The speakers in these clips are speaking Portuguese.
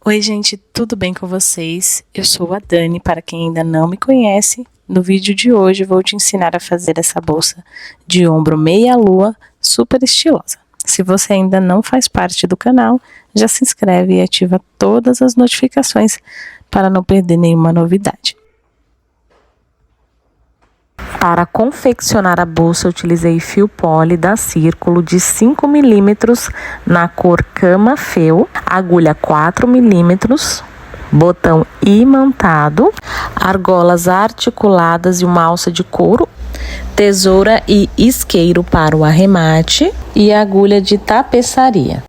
Oi gente, tudo bem com vocês? Eu sou a Dani, para quem ainda não me conhece. No vídeo de hoje vou te ensinar a fazer essa bolsa de ombro meia lua super estilosa. Se você ainda não faz parte do canal, já se inscreve e ativa todas as notificações para não perder nenhuma novidade. Para confeccionar a bolsa, eu utilizei fio poli da Círculo de 5 mm na cor Cama Feu, agulha 4 mm, botão imantado, argolas articuladas e uma alça de couro, tesoura e isqueiro para o arremate e agulha de tapeçaria.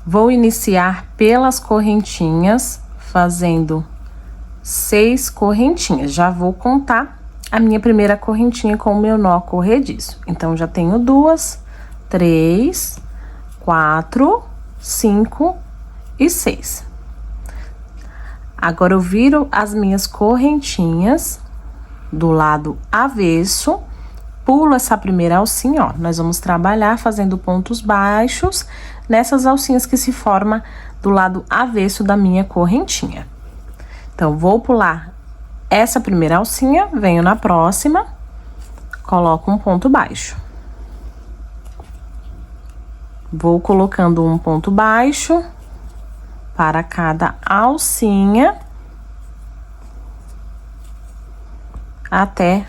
Vou iniciar pelas correntinhas, fazendo 6 correntinhas. Já vou contar a minha primeira correntinha com o meu nó corrediço. Então, já tenho 2, 3, 4, 5 e 6. Agora, eu viro as minhas correntinhas do lado avesso, pulo essa primeira alcinha, ó. Nós vamos trabalhar fazendo pontos baixos nessas alcinhas que se formam do lado avesso da minha correntinha. Então, vou pular essa primeira alcinha, venho na próxima, coloco um ponto baixo. Vou colocando um ponto baixo para cada alcinha até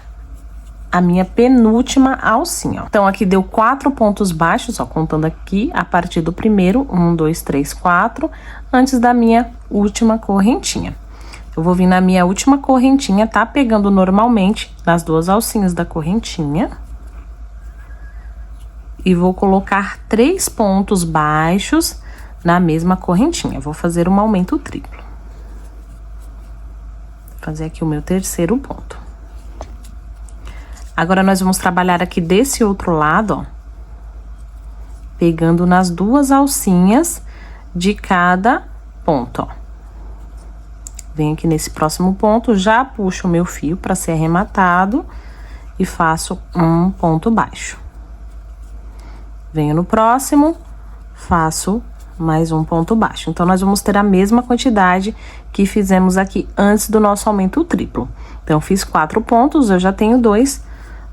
a minha penúltima alcinha. Então, aqui deu 4 pontos baixos, ó, contando aqui a partir do primeiro, 1, 2, 3, 4, antes da minha última correntinha. Eu vou vir na minha última correntinha, tá? Pegando normalmente nas 2 alcinhas da correntinha. E vou colocar 3 pontos baixos na mesma correntinha. Vou fazer um aumento triplo. Vou fazer aqui o meu terceiro ponto. Agora, nós vamos trabalhar aqui desse outro lado, ó. Pegando nas 2 alcinhas de cada ponto, ó. Venho aqui nesse próximo ponto, já puxo o meu fio para ser arrematado e faço um ponto baixo. Venho no próximo, faço mais um ponto baixo. Então, nós vamos ter a mesma quantidade que fizemos aqui antes do nosso aumento triplo. Então, fiz 4 pontos, eu já tenho 2,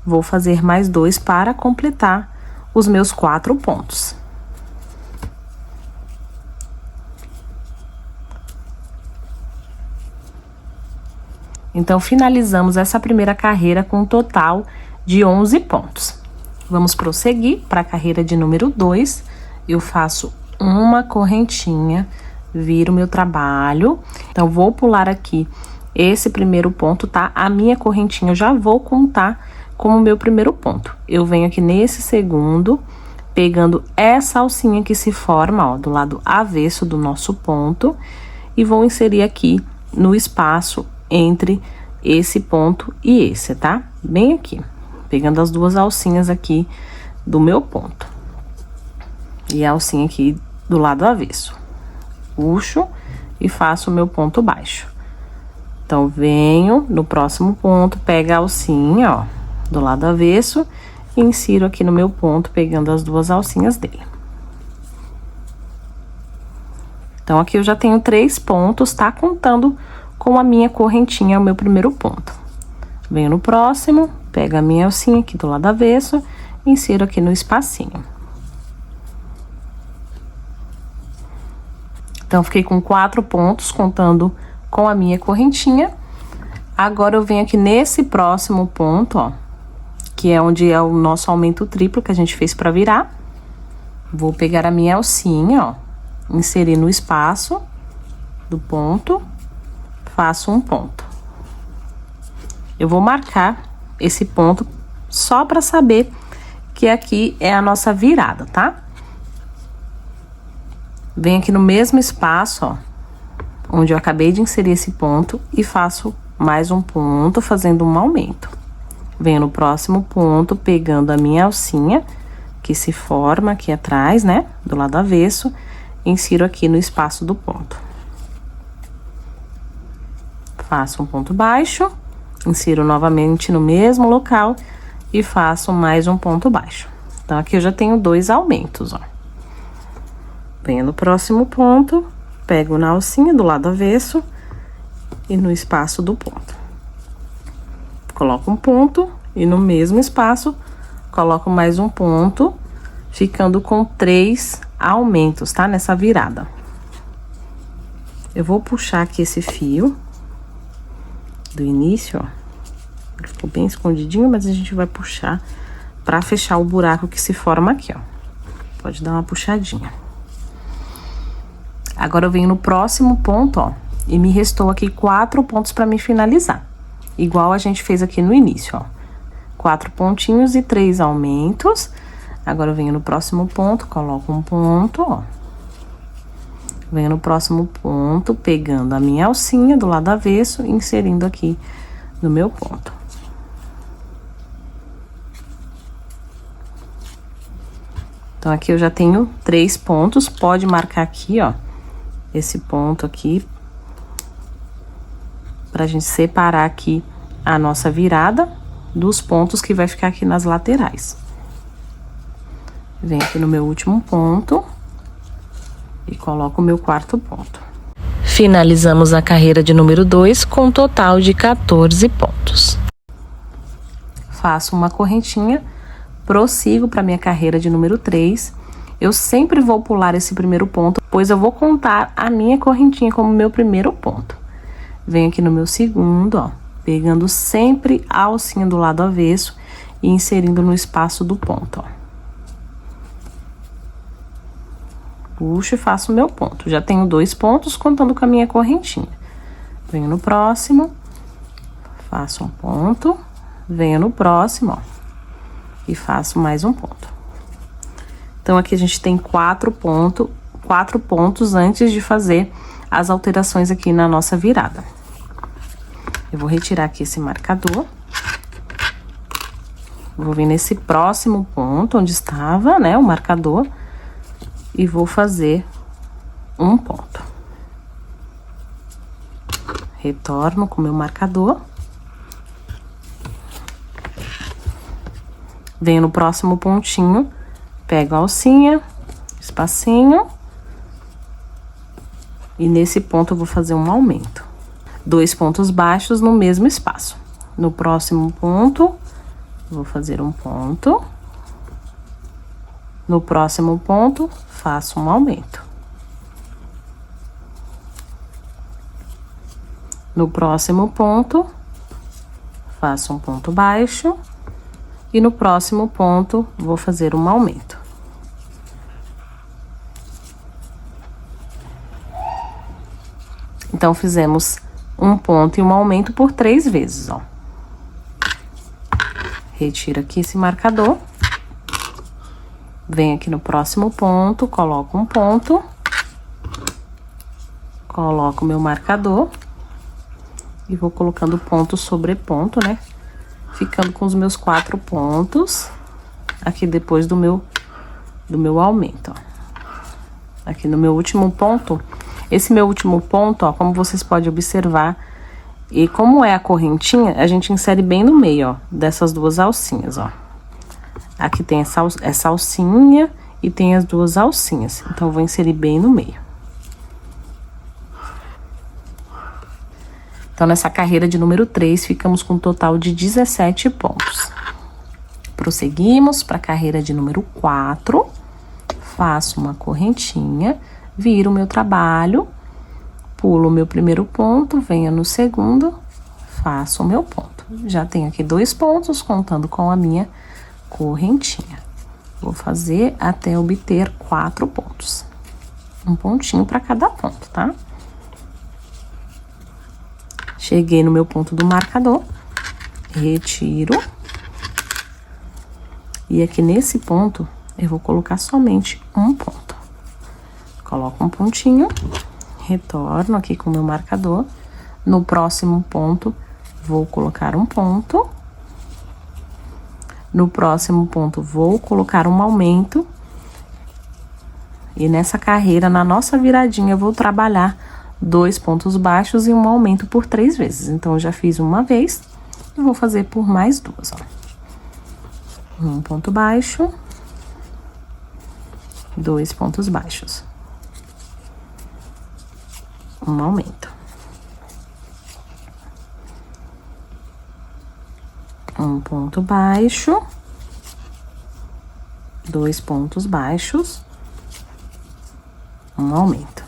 vou fazer mais 2 para completar os meus 4 pontos. Então, finalizamos essa primeira carreira com um total de 11 pontos. Vamos prosseguir para a carreira de número 2. Eu faço uma correntinha, viro meu trabalho. Então, vou pular aqui esse primeiro ponto, tá? A minha correntinha eu já vou contar como meu primeiro ponto. Eu venho aqui nesse segundo, pegando essa alcinha que se forma, ó, do lado avesso do nosso ponto, e vou inserir aqui no espaço entre esse ponto e esse, tá? Bem aqui, pegando as 2 alcinhas aqui do meu ponto. E a alcinha aqui do lado avesso. Puxo e faço o meu ponto baixo. Então, venho no próximo ponto, pego a alcinha, ó, do lado avesso, e insiro aqui no meu ponto, pegando as 2 alcinhas dele. Então, aqui eu já tenho 3 pontos, tá? Contando com a minha correntinha, o meu primeiro ponto. Venho no próximo, pego a minha alcinha aqui do lado avesso, insiro aqui no espacinho. Então, fiquei com 4 pontos, contando com a minha correntinha. Agora, eu venho aqui nesse próximo ponto, ó, que é onde é o nosso aumento triplo que a gente fez pra virar. Vou pegar a minha alcinha, ó, inserir no espaço do ponto, faço um ponto. Eu vou marcar esse ponto só para saber que aqui é a nossa virada, tá? Venho aqui no mesmo espaço, ó, onde eu acabei de inserir esse ponto, e faço mais um ponto, fazendo um aumento. Venho no próximo ponto, pegando a minha alcinha, que se forma aqui atrás, né, do lado avesso, insiro aqui no espaço do ponto. Faço um ponto baixo, insiro novamente no mesmo local e faço mais um ponto baixo. Então, aqui eu já tenho 2 aumentos, ó. Venho no próximo ponto, pego na alcinha do lado avesso e no espaço do ponto. Coloco um ponto e no mesmo espaço coloco mais um ponto, ficando com 3 aumentos, tá? Nessa virada. Eu vou puxar aqui esse fio do início, ó. Ele ficou bem escondidinho, mas a gente vai puxar pra fechar o buraco que se forma aqui, ó. Pode dar uma puxadinha. Agora eu venho no próximo ponto, ó, e me restou aqui 4 pontos pra me finalizar. Igual a gente fez aqui no início, ó. 4 pontinhos e 3 aumentos. Agora eu venho no próximo ponto, coloco um ponto, ó. Venho no próximo ponto, pegando a minha alcinha do lado avesso e inserindo aqui no meu ponto. Então, aqui eu já tenho 3 pontos, pode marcar aqui, ó, esse ponto aqui, pra gente separar aqui a nossa virada dos pontos que vai ficar aqui nas laterais. Venho aqui no meu último ponto e coloco o meu 4º ponto. Finalizamos a carreira de número 2 com um total de 14 pontos. Faço uma correntinha, prossigo para minha carreira de número 3. Eu sempre vou pular esse primeiro ponto, pois eu vou contar a minha correntinha como meu primeiro ponto. Venho aqui no meu segundo, ó, pegando sempre a alcinha do lado avesso e inserindo no espaço do ponto, ó. Puxo e faço o meu ponto. Já tenho 2 pontos contando com a minha correntinha. Venho no próximo, faço um ponto, venho no próximo, ó, e faço mais um ponto. Então, aqui a gente tem 4 pontos antes de fazer as alterações aqui na nossa virada. Eu vou retirar aqui esse marcador. Vou vir nesse próximo ponto onde estava, né, o marcador, e vou fazer um ponto. Retorno com o meu marcador. Venho no próximo pontinho, pego a alcinha, espacinho, e nesse ponto eu vou fazer um aumento. 2 pontos baixos no mesmo espaço. No próximo ponto, vou fazer um ponto. No próximo ponto, faço um aumento. No próximo ponto, faço um ponto baixo. E no próximo ponto, vou fazer um aumento. Então, fizemos um ponto e um aumento por 3 vezes, ó. Retiro aqui esse marcador. Venho aqui no próximo ponto, coloco um ponto. Coloco o meu marcador. E vou colocando ponto sobre ponto, né? Ficando com os meus 4 pontos aqui depois do meu aumento, ó. Aqui no meu último ponto, esse meu último ponto, ó, como vocês podem observar, e como é a correntinha, a gente insere bem no meio, ó, dessas 2 alcinhas, ó. Aqui tem essa alcinha e tem as 2 alcinhas, então eu vou inserir bem no meio. Então, nessa carreira de número 3, ficamos com um total de 17 pontos. Prosseguimos para a carreira de número 4. Faço uma correntinha, viro o meu trabalho, pulo o meu primeiro ponto, venho no segundo, faço o meu ponto. Já tenho aqui 2 pontos, contando com a minha correntinha. Vou fazer até obter 4 pontos. Um pontinho para cada ponto, tá? Cheguei no meu ponto do marcador, retiro. E aqui nesse ponto, eu vou colocar somente um ponto. Coloco um pontinho, retorno aqui com o meu marcador. No próximo ponto, vou colocar um ponto. No próximo ponto, vou colocar um aumento. E nessa carreira, na nossa viradinha, eu vou trabalhar 2 pontos baixos e um aumento por 3 vezes. Então, eu já fiz uma vez e vou fazer por mais 2, ó. Um ponto baixo, 2 pontos baixos. um aumento. Um ponto baixo, 2 pontos baixos, um aumento.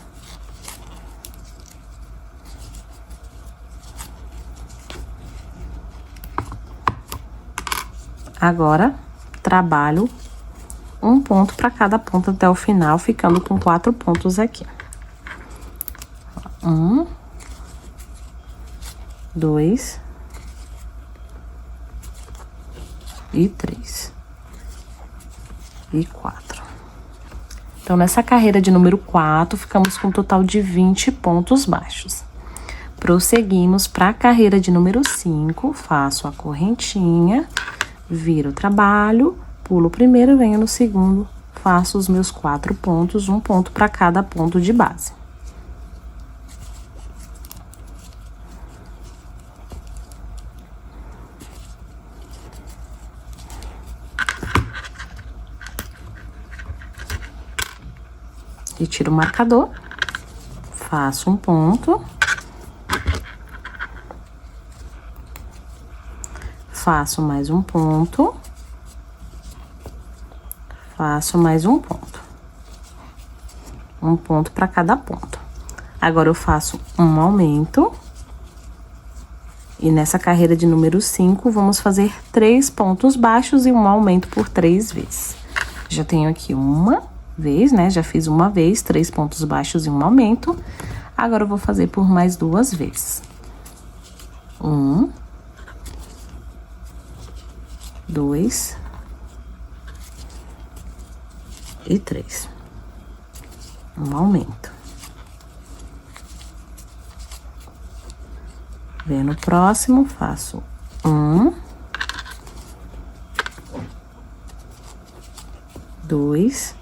Agora, trabalho um ponto para cada ponta até o final, ficando com 4 pontos aqui. 1, 2 e 3 e 4. Então, nessa carreira de número 4, ficamos com um total de 20 pontos baixos. Prosseguimos para a carreira de número 5, faço a correntinha, viro o trabalho, pulo o primeiro, venho no segundo, faço os meus 4 pontos, um ponto para cada ponto de base. Retiro o marcador, faço um ponto, faço mais um ponto, faço mais um ponto para cada ponto. Agora, eu faço um aumento, e nessa carreira de número 5, vamos fazer 3 pontos baixos e um aumento por 3 vezes. Já tenho aqui uma vez, né? Já fiz uma vez, 3 pontos baixos e um aumento. Agora, eu vou fazer por mais 2 vezes. 1, 2 e 3. Um aumento. Venho no próximo, faço 1, 2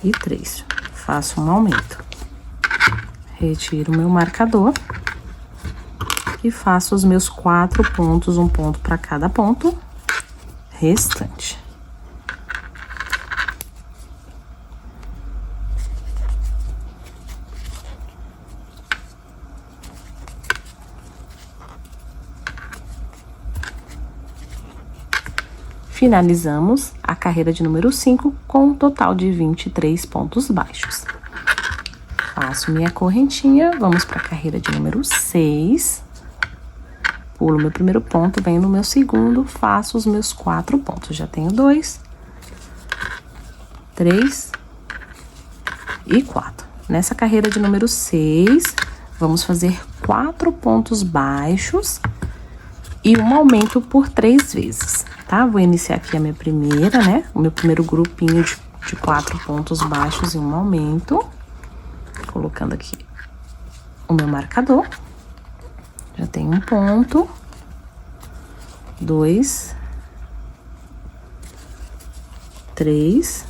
e 3. Faço um aumento. Retiro o meu marcador e faço os meus 4 pontos, um ponto para cada ponto restante. Finalizamos a carreira de número 5 com um total de 23 pontos baixos. Faço minha correntinha, vamos para a carreira de número 6. Pulo meu primeiro ponto, venho no meu segundo, faço os meus 4 pontos. Já tenho 2, 3 e 4. Nessa carreira de número 6, vamos fazer 4 pontos baixos e um aumento por 3 vezes, tá? Vou iniciar aqui a minha primeira, né? O meu primeiro grupinho de 4 pontos baixos e um aumento. Colocando aqui o meu marcador. Já tenho um ponto, 2, 3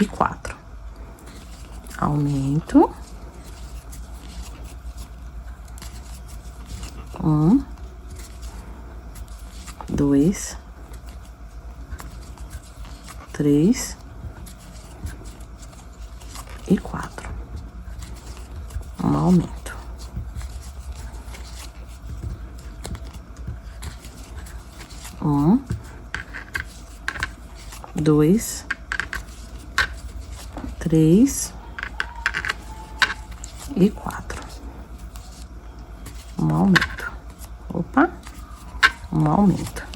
e 4. Aumento. 1, 2, 3 e 4. Um aumento. Um, 2, 3 e 4. Um aumento. Opa, um aumento.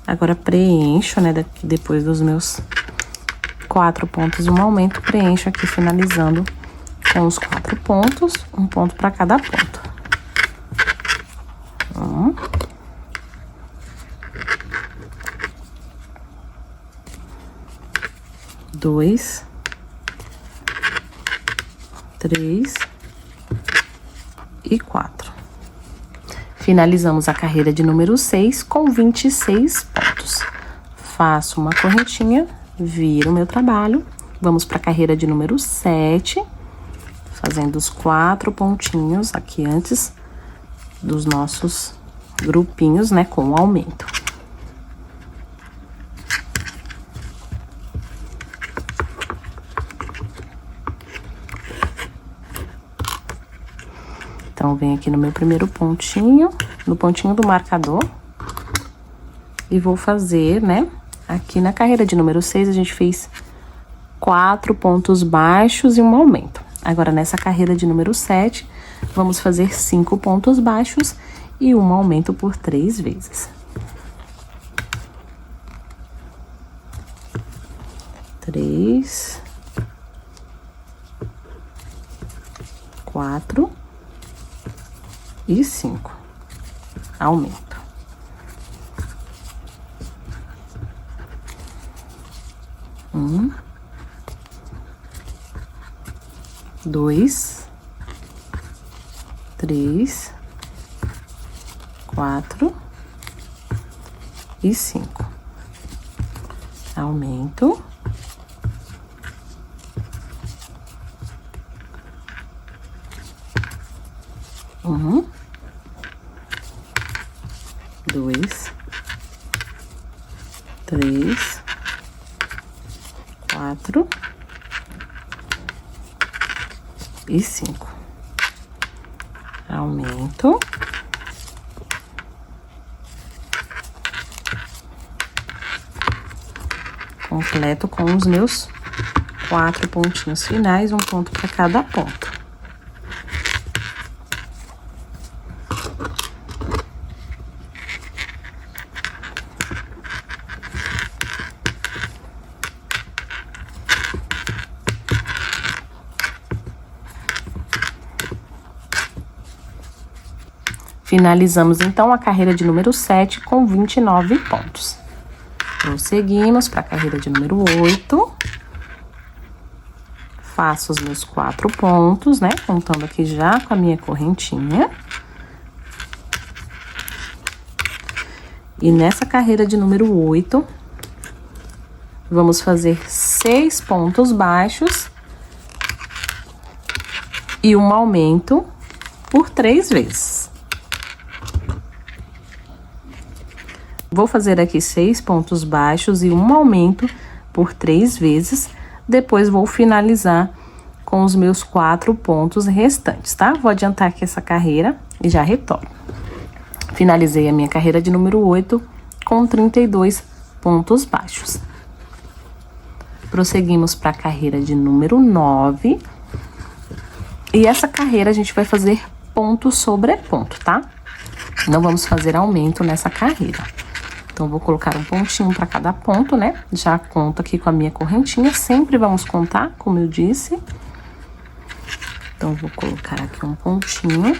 Agora, preencho, né, depois dos meus 4 pontos, um aumento, preencho aqui, finalizando com os 4 pontos, um ponto para cada ponto. 1, 2, 3 e 4. Finalizamos a carreira de número 6 com 26 pontos. Faço uma correntinha, viro o meu trabalho. Vamos para a carreira de número 7, fazendo os 4 pontinhos aqui antes dos nossos grupinhos, né, com o aumento. Então, venho aqui no meu primeiro pontinho, no pontinho do marcador. E vou fazer, né? Aqui na carreira de número 6, a gente fez 4 pontos baixos e um aumento. Agora, nessa carreira de número 7, vamos fazer 5 pontos baixos e um aumento por 3 vezes. 3, 4 e 5. Aumento. 1, 2, 3, 4 e 5. Aumento. 1, 2, 3, 4 e 5. Aumento. Completo com os meus 4 pontinhos finais, um ponto para cada ponto. Finalizamos, então, a carreira de número 7 com 29 pontos. Prosseguimos para a carreira de número 8. Faço os meus 4 pontos, né? Contando aqui já com a minha correntinha. E nessa carreira de número 8, vamos fazer 6 pontos baixos e um aumento por 3 vezes. Vou fazer aqui 6 pontos baixos e um aumento por 3 vezes. Depois, vou finalizar com os meus 4 pontos restantes, tá? Vou adiantar aqui essa carreira e já retorno. Finalizei a minha carreira de número 8 com 32 pontos baixos. Prosseguimos para a carreira de número 9. E essa carreira a gente vai fazer ponto sobre ponto, tá? Não vamos fazer aumento nessa carreira. Então, vou colocar um pontinho para cada ponto, né? Já conto aqui com a minha correntinha. Sempre vamos contar, como eu disse. Então, vou colocar aqui um pontinho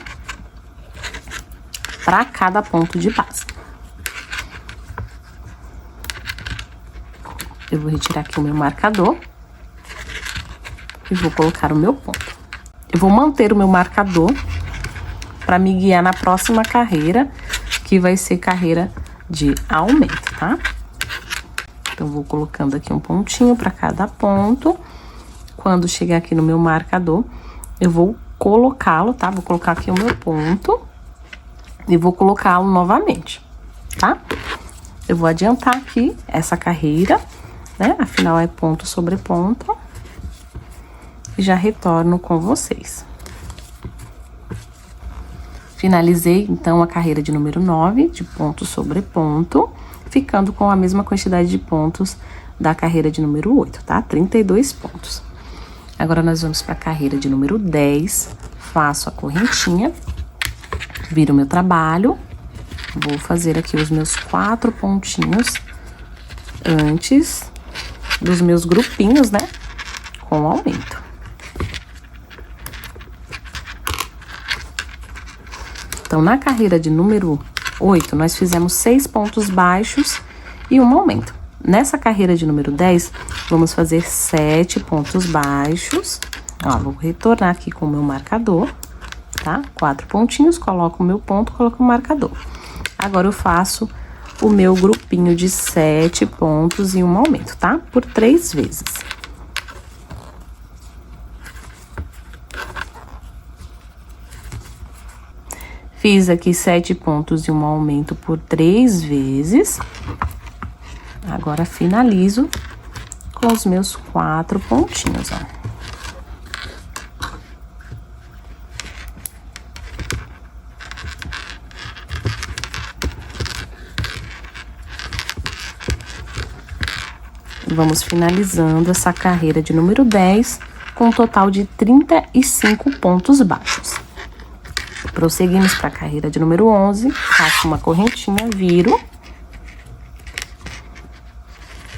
para cada ponto de base. Eu vou retirar aqui o meu marcador e vou colocar o meu ponto. Eu vou manter o meu marcador para me guiar na próxima carreira, que vai ser carreira de aumento, tá? Então, vou colocando aqui um pontinho para cada ponto. Quando chegar aqui no meu marcador, eu vou colocá-lo, tá? Vou colocar aqui o meu ponto e vou colocá-lo novamente, tá? Eu vou adiantar aqui essa carreira, né? Afinal, é ponto sobre ponto. E já retorno com vocês. Finalizei, então, a carreira de número 9, de ponto sobre ponto, ficando com a mesma quantidade de pontos da carreira de número 8, tá? 32 pontos. Agora, nós vamos para a carreira de número 10, faço a correntinha, viro o meu trabalho, vou fazer aqui os meus 4 pontinhos antes dos meus grupinhos, né? Com aumento. Então, na carreira de número 8, nós fizemos 6 pontos baixos e um aumento. Nessa carreira de número 10, vamos fazer 7 pontos baixos. Ó, vou retornar aqui com o meu marcador, tá? 4 pontinhos, coloco o meu ponto, coloco o marcador. Agora, eu faço o meu grupinho de 7 pontos e um aumento, tá? Por 3 vezes. Fiz aqui 7 pontos e um aumento por 3 vezes. Agora, finalizo com os meus 4 pontinhos, ó. Vamos finalizando essa carreira de número 10 com um total de 35 pontos baixos. Prosseguimos para a carreira de número 11, faço uma correntinha, viro.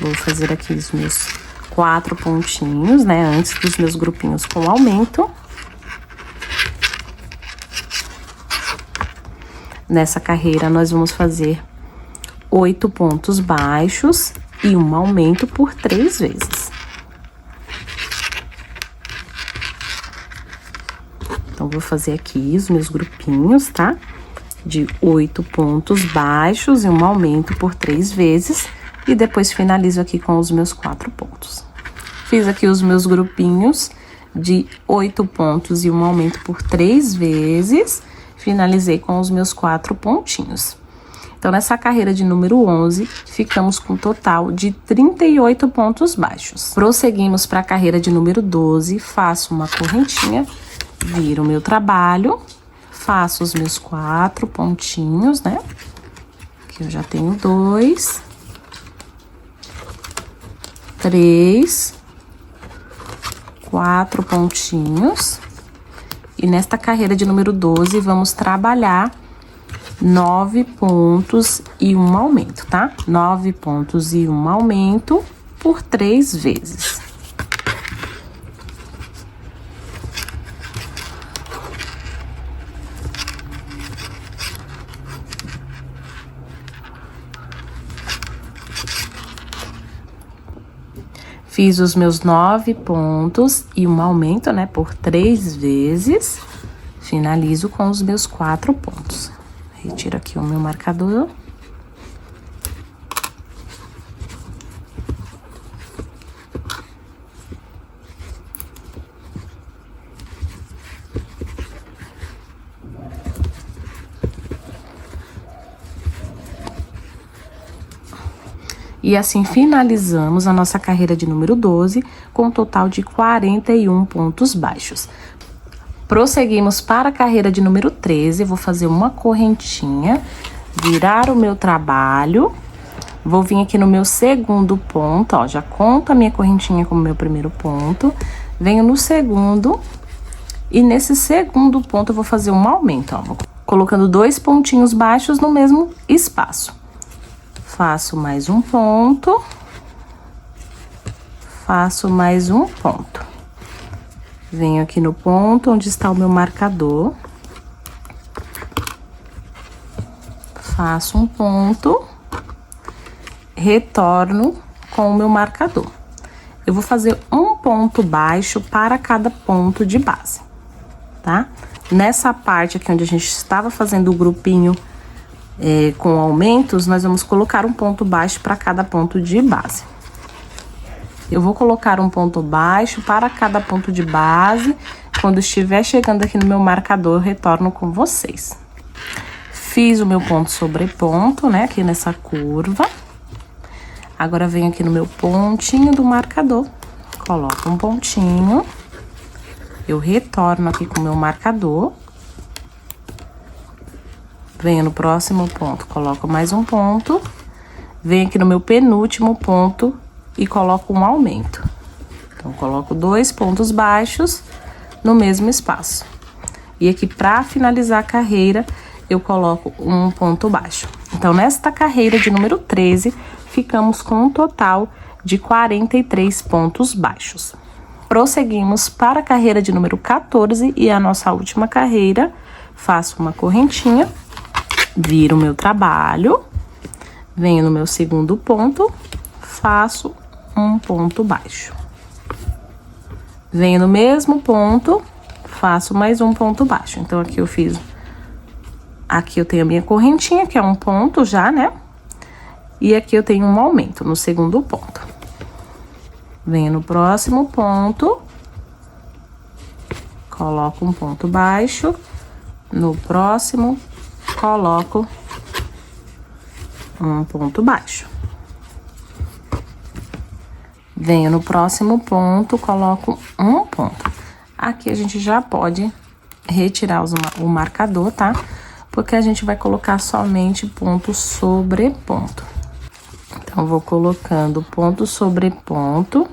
Vou fazer aqui os meus 4 pontinhos, né, antes dos meus grupinhos com aumento. Nessa carreira, nós vamos fazer 8 pontos baixos e um aumento por 3 vezes. Então, vou fazer aqui os meus grupinhos, tá? De 8 pontos baixos e um aumento por 3 vezes. E depois finalizo aqui com os meus 4 pontos. Fiz aqui os meus grupinhos de 8 pontos e um aumento por 3 vezes. Finalizei com os meus 4 pontinhos. Então, nessa carreira de número 11, ficamos com um total de 38 pontos baixos. Prosseguimos para a carreira de número 12, faço uma correntinha, viro o meu trabalho, faço os meus 4 pontinhos, né? Aqui eu já tenho 2, 3, 4 pontinhos. E nesta carreira de número 12, vamos trabalhar 9 pontos e um aumento, tá? 9 pontos e um aumento por 3 vezes. Fiz os meus 9 pontos e um aumento, né, por 3 vezes. Finalizo com os meus 4 pontos. Retiro aqui o meu marcador. E assim finalizamos a nossa carreira de número 12 com um total de 41 pontos baixos. Prosseguimos para a carreira de número 13, vou fazer uma correntinha, virar o meu trabalho, vou vir aqui no meu segundo ponto, ó, já conto a minha correntinha como meu primeiro ponto, venho no segundo e nesse segundo ponto eu vou fazer um aumento, ó, vou colocando 2 pontinhos baixos no mesmo espaço. Faço mais um ponto, faço mais um ponto. Venho aqui no ponto onde está o meu marcador. Faço um ponto, retorno com o meu marcador. Eu vou fazer um ponto baixo para cada ponto de base, tá? Nessa parte aqui onde a gente estava fazendo o grupinho com aumentos, nós vamos colocar um ponto baixo para cada ponto de base. Eu vou colocar um ponto baixo para cada ponto de base. Quando estiver chegando aqui no meu marcador, eu retorno com vocês. Fiz o meu ponto sobre ponto, né? Aqui nessa curva. Agora, venho aqui no meu pontinho do marcador. Coloco um pontinho. Eu retorno aqui com o meu marcador. Venho no próximo ponto, coloco mais um ponto. Venho aqui no meu penúltimo ponto e coloco um aumento. Então, coloco 2 pontos baixos no mesmo espaço. E aqui, para finalizar a carreira, eu coloco um ponto baixo. Então, nesta carreira de número 13, ficamos com um total de 43 pontos baixos. Prosseguimos para a carreira de número 14 e a nossa última carreira. Faço uma correntinha, viro o meu trabalho, venho no meu segundo ponto, faço um ponto baixo. Venho no mesmo ponto, faço mais um ponto baixo. Então, aqui eu fiz... Aqui eu tenho a minha correntinha, que é um ponto já, né? E aqui eu tenho um aumento no segundo ponto. Venho no próximo ponto, coloco um ponto baixo. No próximo, coloco um ponto baixo. Venho no próximo ponto, coloco um ponto. Aqui a gente já pode retirar o marcador, tá? Porque a gente vai colocar somente ponto sobre ponto. Então, vou colocando ponto sobre ponto.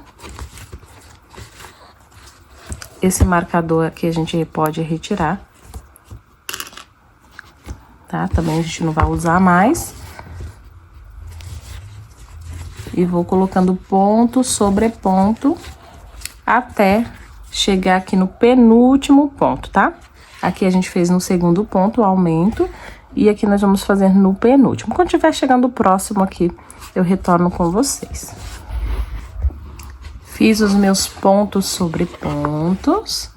Esse marcador aqui a gente pode retirar, tá? Também a gente não vai usar mais. E vou colocando ponto sobre ponto até chegar aqui no penúltimo ponto, tá? Aqui a gente fez no segundo ponto o aumento e aqui nós vamos fazer no penúltimo. Quando tiver chegando o próximo aqui, eu retorno com vocês. Fiz os meus pontos sobre pontos.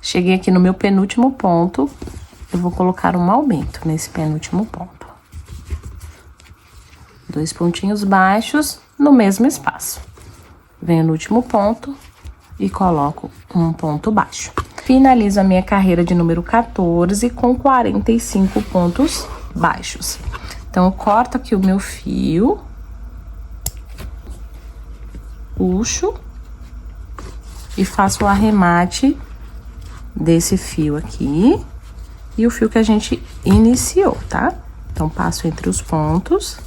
Cheguei aqui no meu penúltimo ponto, eu vou colocar um aumento nesse penúltimo ponto. 2 pontinhos baixos no mesmo espaço. Venho no último ponto e coloco um ponto baixo. Finalizo a minha carreira de número 14 com 45 pontos baixos. Então, eu corto aqui o meu fio, puxo e faço o arremate desse fio aqui e o fio que a gente iniciou, tá? Então, passo entre os pontos.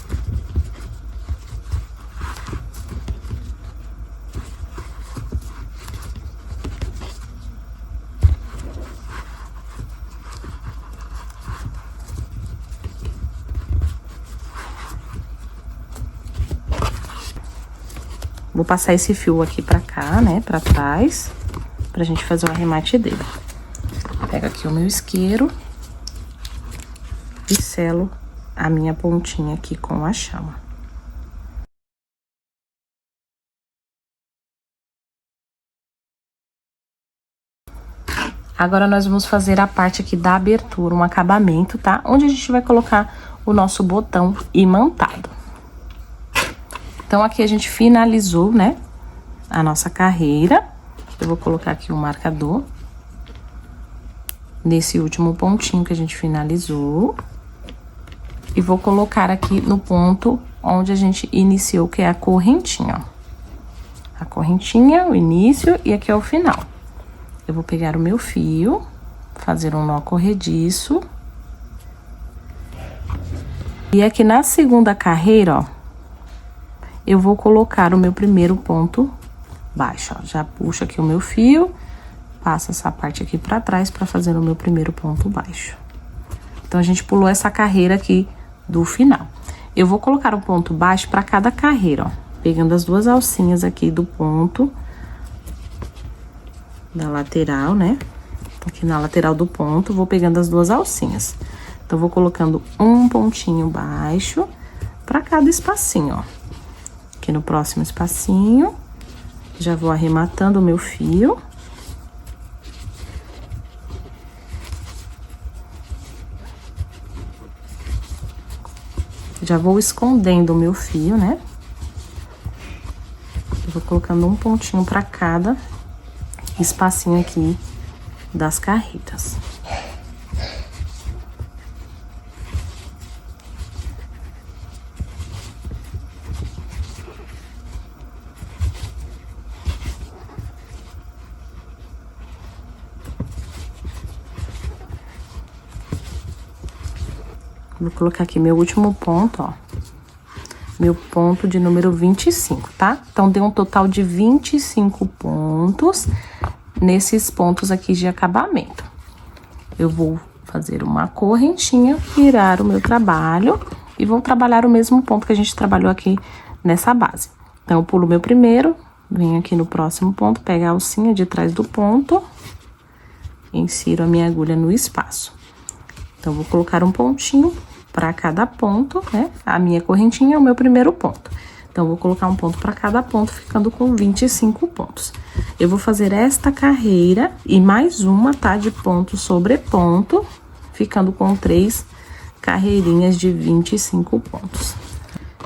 Vou passar esse fio aqui pra cá, né, pra trás, pra gente fazer o arremate dele. Pego aqui o meu isqueiro e selo a minha pontinha aqui com a chama. Agora, nós vamos fazer a parte aqui da abertura, um acabamento, tá? Onde a gente vai colocar o nosso botão imantado. Então, aqui a gente finalizou, né, a nossa carreira. Eu vou colocar aqui o marcador nesse último pontinho que a gente finalizou. E vou colocar aqui no ponto onde a gente iniciou, que é a correntinha, ó. A correntinha, o início, e aqui é o final. Eu vou pegar o meu fio, fazer um nó corrediço. E aqui na segunda carreira, ó, eu vou colocar o meu primeiro ponto baixo, ó. Já puxo aqui o meu fio, passo essa parte aqui pra trás pra fazer o meu primeiro ponto baixo. Então, a gente pulou essa carreira aqui do final. Eu vou colocar um ponto baixo pra cada carreira, ó. Pegando as 2 alcinhas aqui do ponto da lateral, né? Aqui na lateral do ponto, vou pegando as 2 alcinhas. Então, vou colocando um pontinho baixo pra cada espacinho, ó. Aqui no próximo espacinho, já vou arrematando o meu fio. Já vou escondendo o meu fio, né? Eu vou colocando um pontinho para cada espacinho aqui das carreiras. Vou colocar aqui meu último ponto, ó. Meu ponto de número 25, tá? Então, deu um total de 25 pontos nesses pontos aqui de acabamento. Eu vou fazer uma correntinha, virar o meu trabalho e vou trabalhar o mesmo ponto que a gente trabalhou aqui nessa base. Então, eu pulo meu primeiro, venho aqui no próximo ponto, pego a alcinha de trás do ponto, insiro a minha agulha no espaço. Então, vou colocar um pontinho para cada ponto, né? A minha correntinha é o meu primeiro ponto. Então, vou colocar um ponto para cada ponto, ficando com 25 pontos. Eu vou fazer esta carreira e mais uma, tá? De ponto sobre ponto, ficando com 3 carreirinhas de 25 pontos.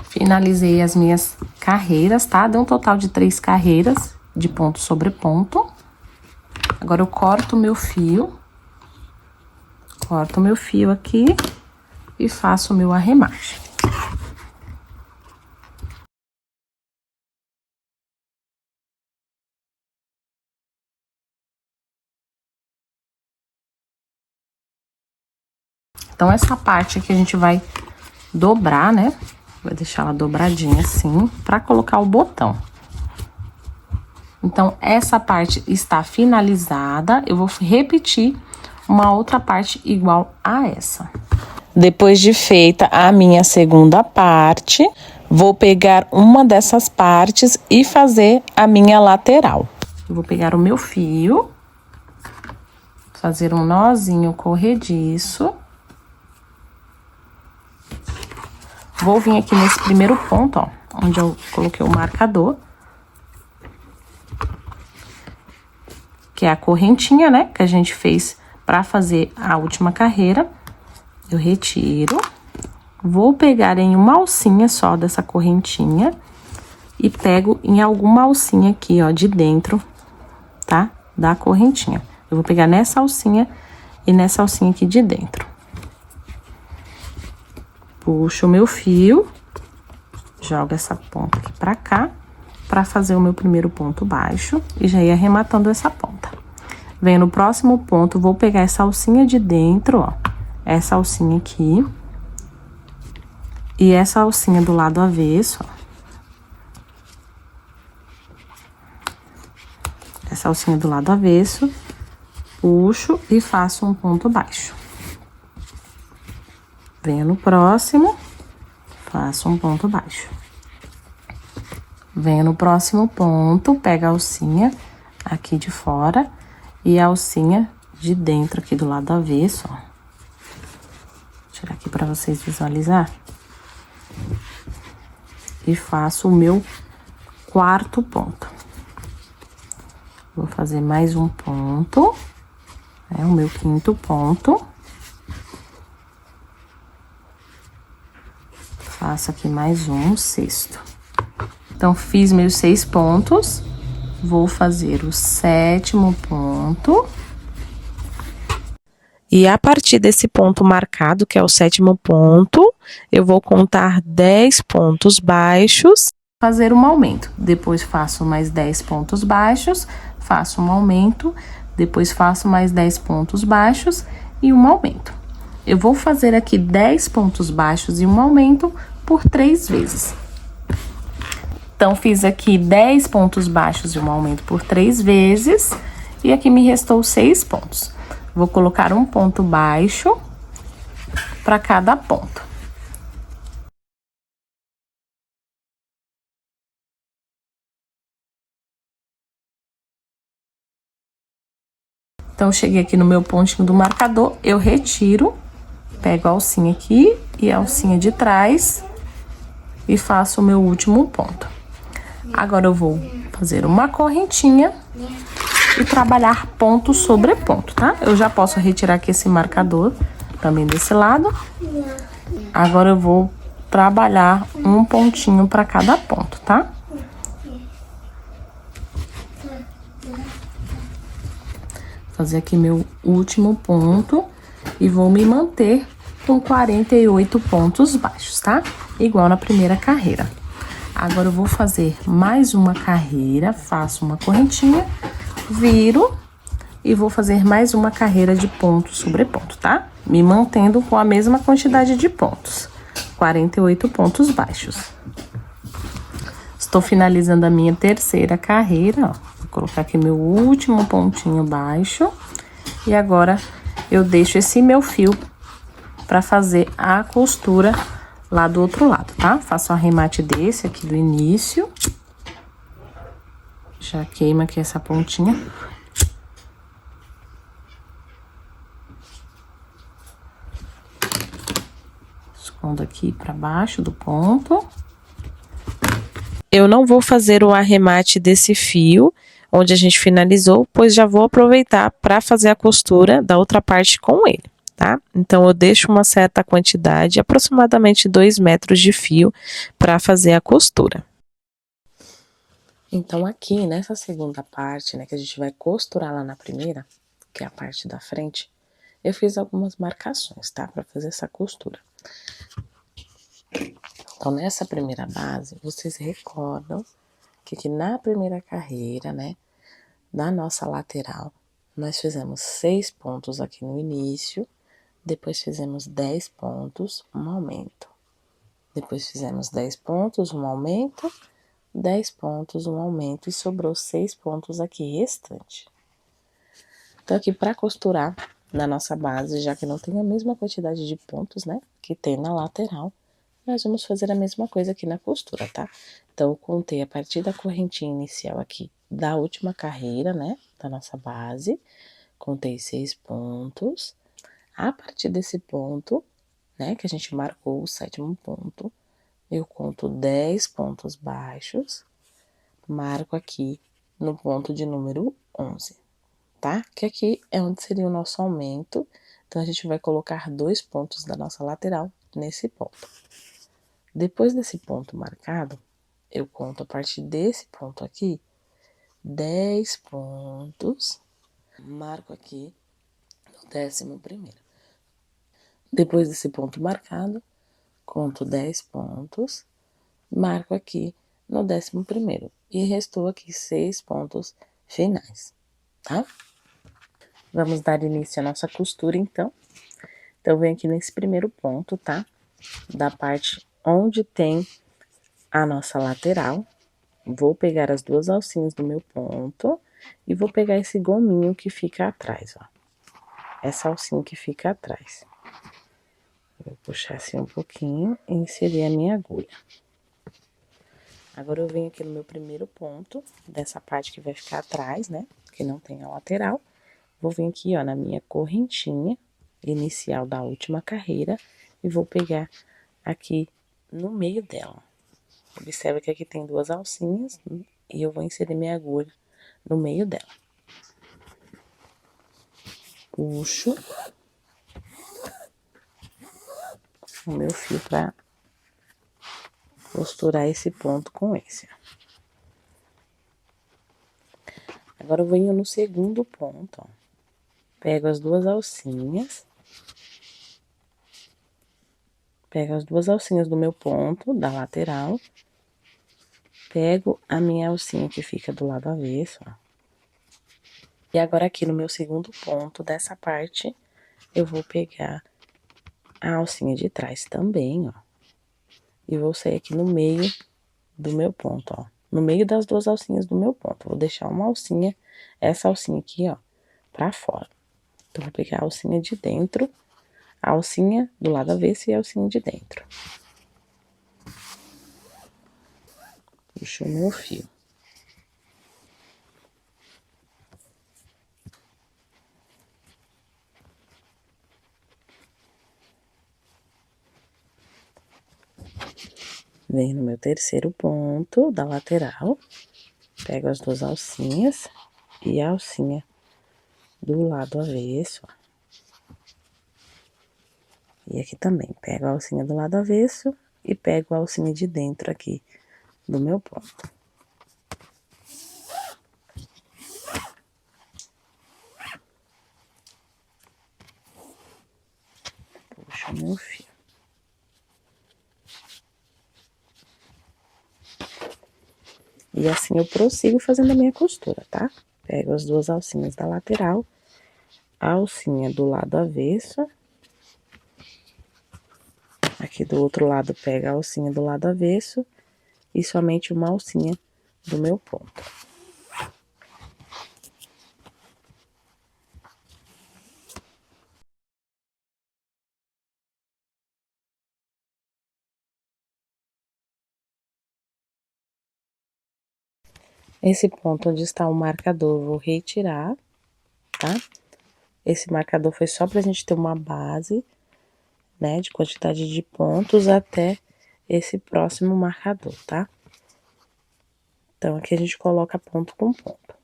Finalizei as minhas carreiras, tá? Deu um total de 3 carreiras de ponto sobre ponto. Agora, eu corto o meu fio. Corto o meu fio aqui e faço o meu arremate. Então, essa parte aqui a gente vai dobrar, né? Vou deixar ela dobradinha assim, pra colocar o botão. Então, essa parte está finalizada. Eu vou repetir uma outra parte igual a essa. Depois de feita a minha segunda parte, vou pegar uma dessas partes e fazer a minha lateral. Eu vou pegar o meu fio, fazer um nozinho corrediço. Vou vir aqui nesse primeiro ponto, ó, onde eu coloquei o marcador. Que é a correntinha, né, que a gente fez pra fazer a última carreira. Eu retiro. Vou pegar em uma alcinha só dessa correntinha e pego em alguma alcinha aqui, ó, de dentro, tá? Da correntinha. Eu vou pegar nessa alcinha e nessa alcinha aqui de dentro. Puxo o meu fio, jogo essa ponta aqui pra cá, pra fazer o meu primeiro ponto baixo e já ir arrematando essa ponta. Venho no próximo ponto, vou pegar essa alcinha de dentro, ó, essa alcinha aqui. E essa alcinha do lado avesso, ó. Essa alcinha do lado avesso, puxo e faço um ponto baixo. Venho no próximo, faço um ponto baixo. Venho no próximo ponto, pego a alcinha aqui de fora e a alcinha de dentro aqui do lado avesso, ó. Vou tirar aqui pra vocês visualizar. E faço o meu quarto ponto. Vou fazer mais um ponto, é o meu quinto ponto. Faço aqui mais um, sexto. Então, fiz meus 6 pontos, vou fazer o 7º ponto. E a partir desse ponto marcado, que é o 7º ponto, eu vou contar 10 pontos baixos, fazer um aumento. Depois faço mais 10 pontos baixos, faço um aumento, depois faço mais 10 pontos baixos e um aumento. Eu vou fazer aqui 10 pontos baixos e um aumento por 3 vezes. Então, fiz aqui 10 pontos baixos e um aumento por 3 vezes, e aqui me restou 6 pontos. Vou colocar um ponto baixo para cada ponto. Então, cheguei aqui no meu pontinho do marcador, eu retiro, pego a alcinha aqui e a alcinha de trás e faço o meu último ponto. Agora, eu vou fazer uma correntinha e trabalhar ponto sobre ponto, tá? Eu já posso retirar aqui esse marcador também desse lado. Agora, eu vou trabalhar um pontinho para cada ponto, tá? Fazer aqui meu último ponto e vou me manter com 48 pontos baixos, tá? Igual na primeira carreira. Agora, eu vou fazer mais uma carreira, faço uma correntinha, viro e vou fazer mais uma carreira de ponto sobre ponto, tá? Me mantendo com a mesma quantidade de pontos, 48 pontos baixos. Estou finalizando a minha terceira carreira, ó. Vou colocar aqui meu último pontinho baixo. E agora, eu deixo esse meu fio pra fazer a costura lá do outro lado, tá? Faço o arremate desse aqui do início. Já queima aqui essa pontinha. Escondo aqui pra baixo do ponto. Eu não vou fazer o arremate desse fio onde a gente finalizou, pois já vou aproveitar para fazer a costura da outra parte com ele, tá? Então, eu deixo uma certa quantidade, aproximadamente 2 metros de fio, para fazer a costura. Então, aqui nessa segunda parte, né, que a gente vai costurar lá na primeira, que é a parte da frente, eu fiz algumas marcações, tá? Para fazer essa costura. Então, nessa primeira base, vocês recordam que aqui na primeira carreira, né, da nossa lateral, nós fizemos 6 pontos aqui no início, depois fizemos 10 pontos, um aumento. Depois fizemos 10 pontos, um aumento, 10 pontos, um aumento e sobrou 6 pontos aqui restante. Então, aqui para costurar na nossa base, já que não tem a mesma quantidade de pontos, né, que tem na lateral, nós vamos fazer a mesma coisa aqui na costura, tá? Então, eu contei a partir da correntinha inicial aqui da última carreira, né, da nossa base, contei 6 pontos. A partir desse ponto, né, que a gente marcou o 7º ponto, eu conto 10 pontos baixos, marco aqui no ponto de número 11, tá? Que aqui é onde seria o nosso aumento, então a gente vai colocar 2 pontos da nossa lateral nesse ponto. Depois desse ponto marcado, eu conto a partir desse ponto aqui 10 pontos, marco aqui no 11º. Depois desse ponto marcado, conto 10 pontos, marco aqui no 11º e restou aqui 6 pontos finais, tá? Vamos dar início à nossa costura, então. Então, venho aqui nesse primeiro ponto, tá? Da parte onde tem a nossa lateral. Vou pegar as 2 alcinhas do meu ponto e vou pegar esse gominho que fica atrás, ó. Essa alcinha que fica atrás. Vou puxar assim um pouquinho e inserir a minha agulha. Agora, eu venho aqui no meu primeiro ponto, dessa parte que vai ficar atrás, né? Que não tem a lateral. Vou vir aqui, ó, na minha correntinha inicial da última carreira e vou pegar aqui no meio dela. Observa que aqui tem 2 alcinhas e eu vou inserir minha agulha no meio dela. Puxo o meu fio pra costurar esse ponto com esse, ó. Agora, eu venho no segundo ponto, ó. Pego as 2 alcinhas. Pego as 2 alcinhas do meu ponto, da lateral. Pego a minha alcinha que fica do lado avesso, ó. E agora, aqui no meu segundo ponto dessa parte, eu vou pegar a alcinha de trás também, ó. E vou sair aqui no meio do meu ponto, ó. No meio das 2 alcinhas do meu ponto. Vou deixar uma alcinha, essa alcinha aqui, ó, pra fora. Então, vou pegar a alcinha de dentro, a alcinha do lado avesso e a alcinha de dentro. Puxo o meu fio. Venho no meu terceiro ponto da lateral, pego as 2 alcinhas e a alcinha do lado avesso, ó. E aqui também, pego a alcinha do lado avesso e pego a alcinha de dentro aqui do meu ponto. Puxo o meu fio. E assim eu prossigo fazendo a minha costura, tá? Pego as 2 alcinhas da lateral, a alcinha do lado avesso. Aqui do outro lado, pego a alcinha do lado avesso e somente uma alcinha do meu ponto. Esse ponto onde está o marcador, eu vou retirar, tá? Esse marcador foi só pra gente ter uma base, né, de quantidade de pontos até esse próximo marcador, tá? Então, aqui a gente coloca ponto com ponto.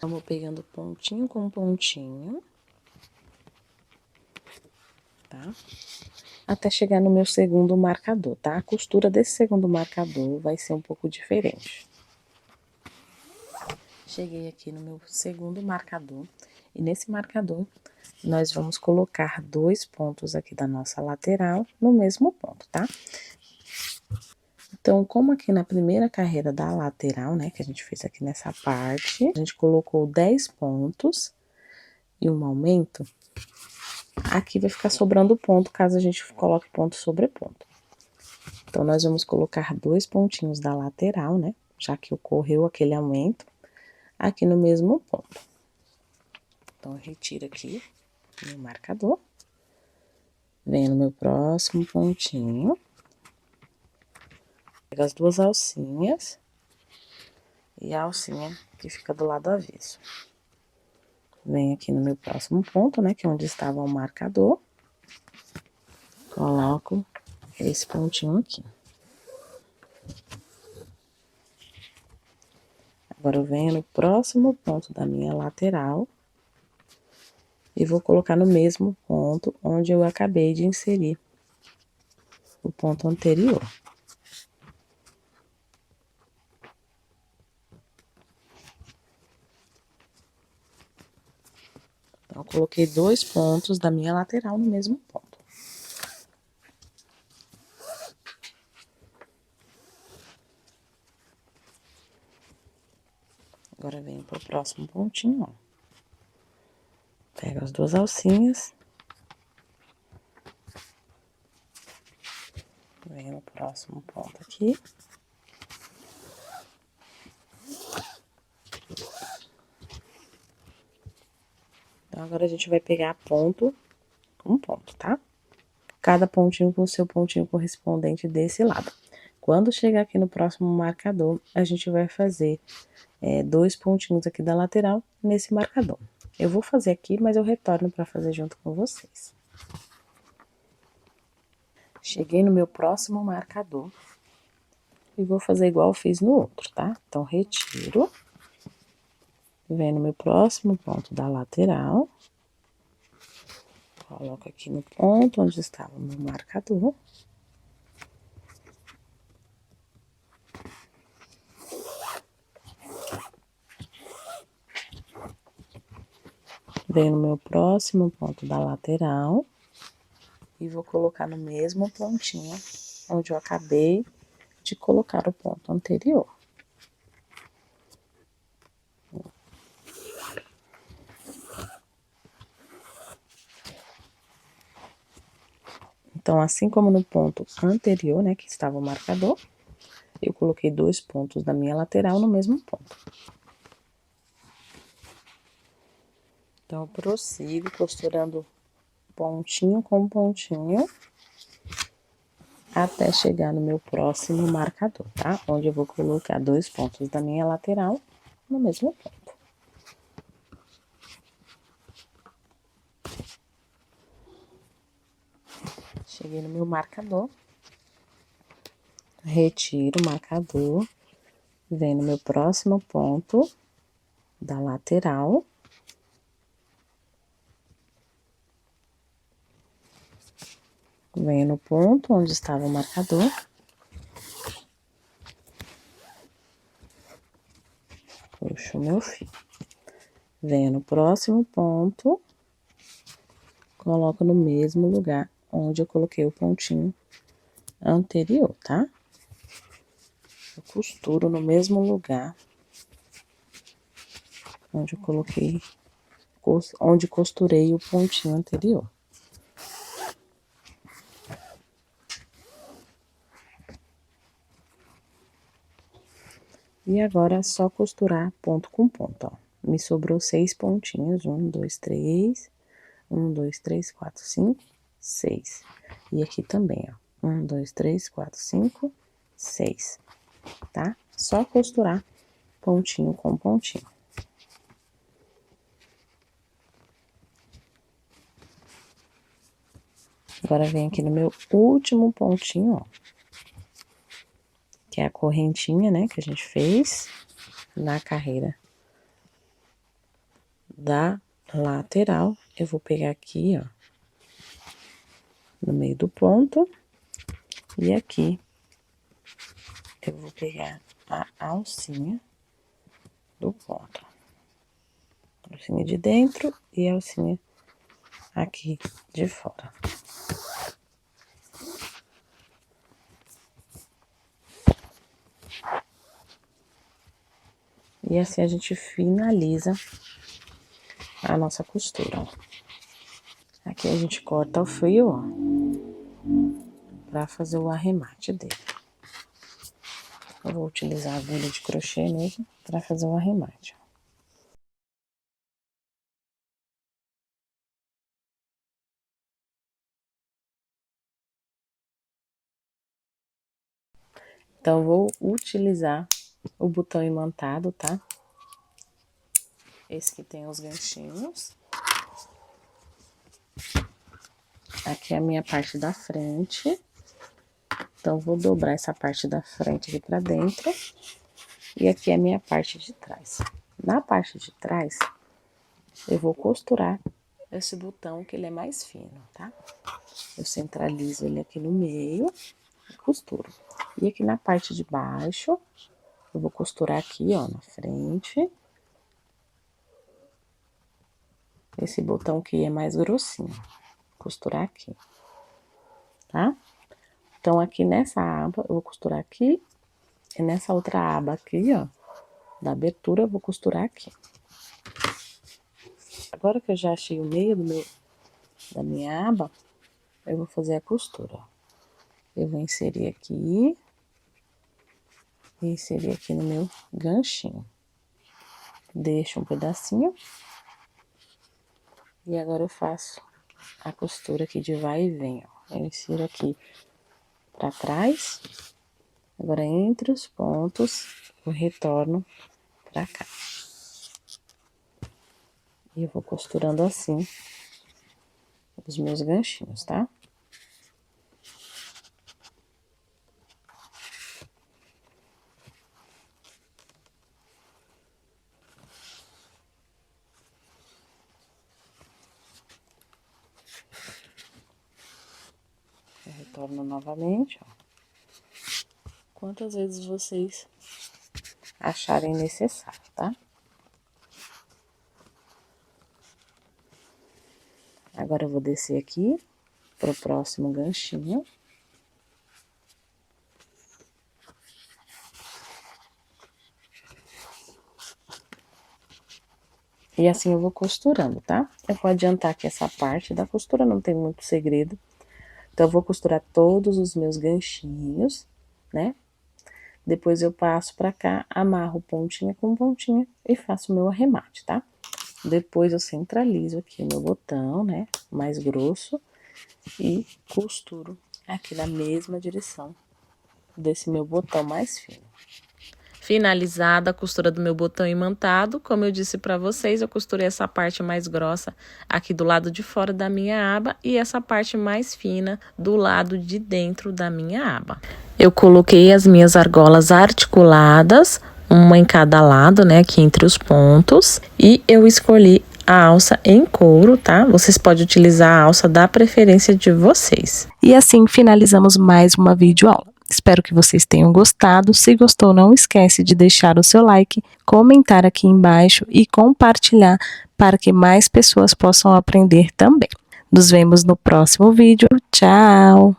Vamos pegando pontinho com pontinho, tá? Até chegar no meu segundo marcador, tá? A costura desse segundo marcador vai ser um pouco diferente. Cheguei aqui no meu segundo marcador, e nesse marcador, nós vamos colocar 2 pontos aqui da nossa lateral no mesmo ponto, tá? Então, como aqui na primeira carreira da lateral, né, que a gente fez aqui nessa parte, a gente colocou 10 pontos e um aumento, Aqui vai ficar sobrando ponto, caso a gente coloque ponto sobre ponto. Então, nós vamos colocar 2 pontinhos da lateral, né? Já que ocorreu aquele aumento, aqui no mesmo ponto. Então, eu retiro aqui meu marcador. Venho no meu próximo pontinho. Pego as 2 alcinhas. E a alcinha que fica do lado avesso. Venho aqui no meu próximo ponto, né? Que é onde estava o marcador. Coloco esse pontinho aqui. Agora, eu venho no próximo ponto da minha lateral. E vou colocar no mesmo ponto onde eu acabei de inserir o ponto anterior. Então, eu coloquei 2 pontos da minha lateral no mesmo ponto. Agora, venho pro próximo pontinho, ó. Pego as 2 alcinhas. Venho no próximo ponto aqui. Então, agora a gente vai pegar ponto com ponto, tá? Cada pontinho com o seu pontinho correspondente desse lado. Quando chegar aqui no próximo marcador, a gente vai fazer 2 pontinhos aqui da lateral nesse marcador. Eu vou fazer aqui, mas eu retorno para fazer junto com vocês. Cheguei no meu próximo marcador e vou fazer igual eu fiz no outro, tá? Então, retiro. Venho no meu próximo ponto da lateral. Coloco aqui no ponto onde estava o meu marcador. Venho no meu próximo ponto da lateral. E vou colocar no mesmo pontinho onde eu acabei de colocar o ponto anterior. Então, assim como no ponto anterior, né, que estava o marcador, eu coloquei 2 pontos da minha lateral no mesmo ponto. Então, eu prossigo costurando pontinho com pontinho até chegar no meu próximo marcador, tá? Onde eu vou colocar 2 pontos da minha lateral no mesmo ponto. Cheguei no meu marcador, retiro o marcador, venho no meu próximo ponto da lateral. Venho no ponto onde estava o marcador. Puxo o meu fio. Venho no próximo ponto. Coloco no mesmo lugar onde eu coloquei o pontinho anterior, tá? Eu costuro no mesmo lugar onde eu coloquei, onde costurei o pontinho anterior. E agora é só costurar ponto com ponto, ó. Me sobrou 6 pontinhos, 1, 2, 3, 1, 2, 3, 4, 5, 6. E aqui também, ó, 1, 2, 3, 4, 5, 6, tá? Só costurar pontinho com pontinho. Agora, vem aqui no meu último pontinho, ó, que é a correntinha, né, que a gente fez na carreira da lateral. Eu vou pegar aqui, ó, no meio do ponto, e aqui eu vou pegar a alcinha do ponto. A alcinha de dentro e a alcinha aqui de fora. E assim a gente finaliza a nossa costura, ó. Aqui a gente corta o fio, ó, pra fazer o arremate dele. Eu vou utilizar a agulha de crochê mesmo pra fazer o arremate. Então, eu vou utilizar o botão imantado, tá? Esse que tem os ganchinhos. Aqui é a minha parte da frente. Então, vou dobrar essa parte da frente aqui pra dentro. E aqui é a minha parte de trás. Na parte de trás, eu vou costurar esse botão que ele é mais fino, tá? Eu centralizo ele aqui no meio e costuro. E aqui na parte de baixo, eu vou costurar aqui, ó, na frente. Esse botão que é mais grossinho. Costurar aqui, tá? Então, aqui nessa aba, eu vou costurar aqui. E nessa outra aba aqui, ó, da abertura, eu vou costurar aqui. Agora que eu já achei o meio da minha aba, eu vou fazer a costura, ó. Eu vou inserir aqui. E inserir aqui no meu ganchinho. Deixo um pedacinho. E agora eu faço a costura aqui de vai e vem, ó. Eu insiro aqui pra trás. Agora, entre os pontos, eu retorno pra cá. E eu vou costurando assim os meus ganchinhos, tá? Eu retorno novamente, ó. Quantas vezes vocês acharem necessário, tá? Agora eu vou descer aqui pro próximo ganchinho. E assim eu vou costurando, tá? Eu vou adiantar que essa parte da costura não tem muito segredo. Então, eu vou costurar todos os meus ganchinhos, né? Depois eu passo pra cá, amarro pontinha com pontinha e faço o meu arremate, tá? Depois eu centralizo aqui o meu botão, né? Mais grosso. E costuro aqui na mesma direção desse meu botão mais fino. Finalizada a costura do meu botão imantado, como eu disse para vocês, eu costurei essa parte mais grossa aqui do lado de fora da minha aba e essa parte mais fina do lado de dentro da minha aba. Eu coloquei as minhas argolas articuladas, uma em cada lado, né, aqui entre os pontos, e eu escolhi a alça em couro, tá? Vocês podem utilizar a alça da preferência de vocês. E assim finalizamos mais uma videoaula. Espero que vocês tenham gostado. Se gostou, não esquece de deixar o seu like, comentar aqui embaixo e compartilhar para que mais pessoas possam aprender também. Nos vemos no próximo vídeo. Tchau!